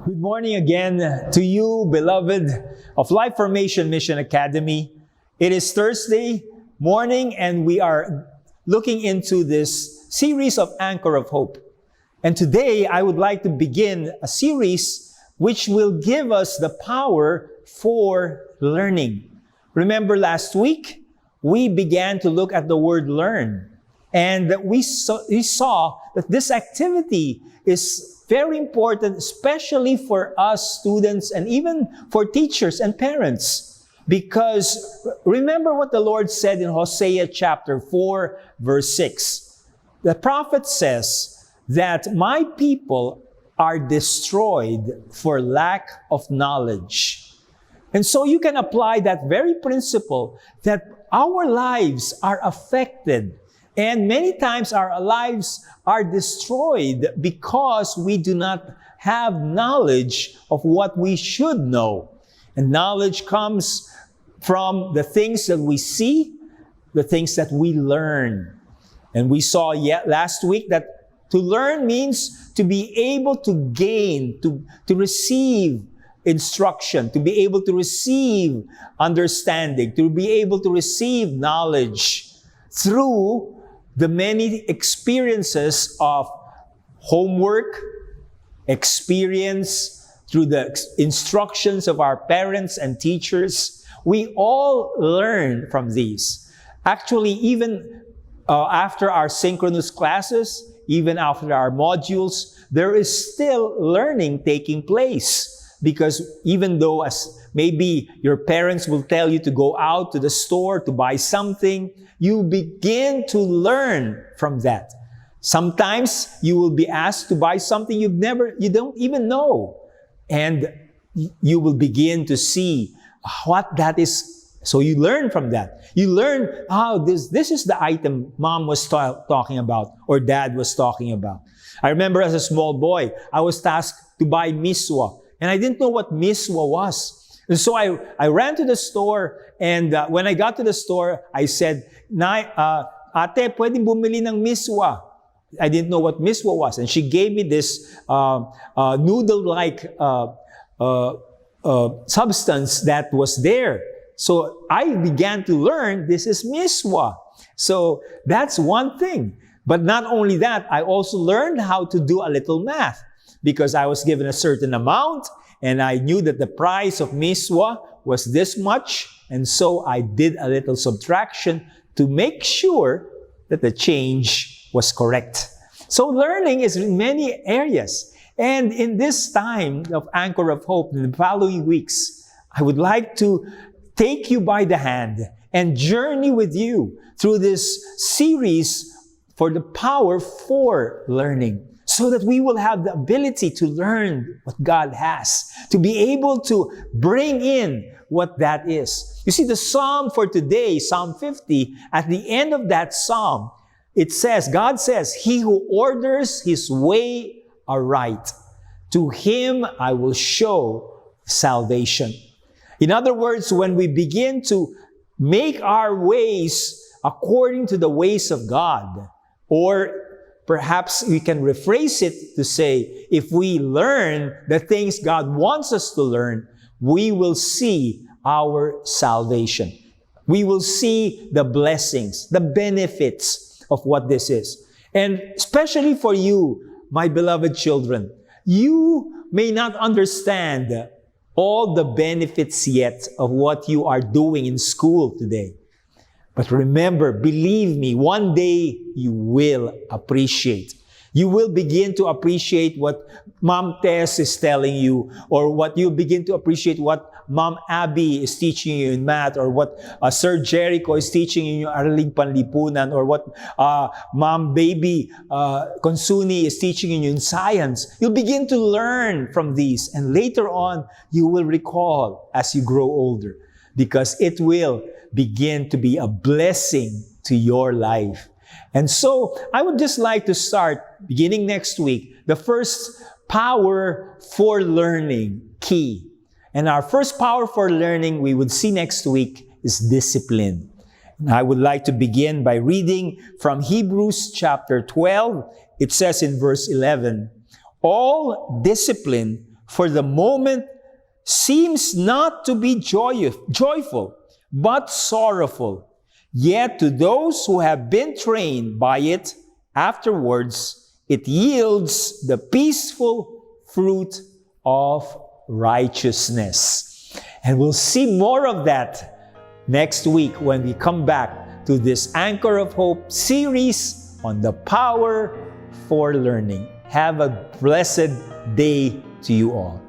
Good morning again to you, beloved of Life Formation Mission Academy. It is Thursday morning and we are looking into this series of Anchor of Hope. And today I would like to begin a series which will give us the power for learning. Remember last week, we began to look at the word learn. And we saw that this activity is very important, especially for us students and even for teachers and parents. Because remember what the Lord said in Hosea chapter 4, verse 6. The prophet says that my people are destroyed for lack of knowledge. And so you can apply that very principle that our lives are affected. And many times our lives are destroyed because we do not have knowledge of what we should know. And knowledge comes from the things that we see, the things that we learn. And we saw last week that to learn means to be able to gain, to receive instruction, to be able to receive understanding, to be able to receive knowledge through the many experiences of homework, experience, through the instructions of our parents and teachers. We all learn from these. Actually, even after our synchronous classes, even after our modules, there is still learning taking place. Because even though as maybe your parents will tell you to go out to the store to buy something, you begin to learn from that. Sometimes you will be asked to buy something you don't even know. And you will begin to see what that is. So you learn from that. You learn, this is the item mom was talking about or dad was talking about. I remember as a small boy, I was tasked to buy miswa. And I didn't know what miswa was. And so I ran to the store, and when I got to the store, I said, Ate, pwedeng bumili ng miswa. I didn't know what miswa was. And she gave me this noodle-like substance that was there. So I began to learn this is miswa. So that's one thing. But not only that, I also learned how to do a little math. Because I was given a certain amount, and I knew that the price of miswa was this much, and so I did a little subtraction to make sure that the change was correct. So learning is in many areas. And in this time of Anchor of Hope, in the following weeks, I would like to take you by the hand and journey with you through this series for the power for learning. So that we will have the ability to learn what God has, to be able to bring in what that is. You see, the psalm for today, Psalm 50, at the end of that psalm, it says, God says, He who orders his way aright, to him I will show salvation. In other words, when we begin to make our ways according to the ways of God, or perhaps we can rephrase it to say, if we learn the things God wants us to learn, we will see our salvation. We will see the blessings, the benefits of what this is. And especially for you, my beloved children, you may not understand all the benefits yet of what you are doing in school today. But remember, believe me, one day you will appreciate. You will begin to appreciate what Mom Tess is telling you, or what you begin to appreciate what Mom Abby is teaching you in math, or what Sir Jericho is teaching you in Araling Panlipunan, or what Mom Baby Consuni is teaching you in science. You'll begin to learn from these, and later on, you will recall as you grow older, because it will begin to be a blessing to your life. And so, I would just like to start, beginning next week, the first power for learning key. And our first power for learning we would see next week is discipline. And I would like to begin by reading from Hebrews chapter 12. It says in verse 11, all discipline for the moment seems not to be joyful, but sorrowful. Yet to those who have been trained by it, afterwards, it yields the peaceful fruit of righteousness. And we'll see more of that next week when we come back to this Anchor of Hope series on the power for learning. Have a blessed day to you all.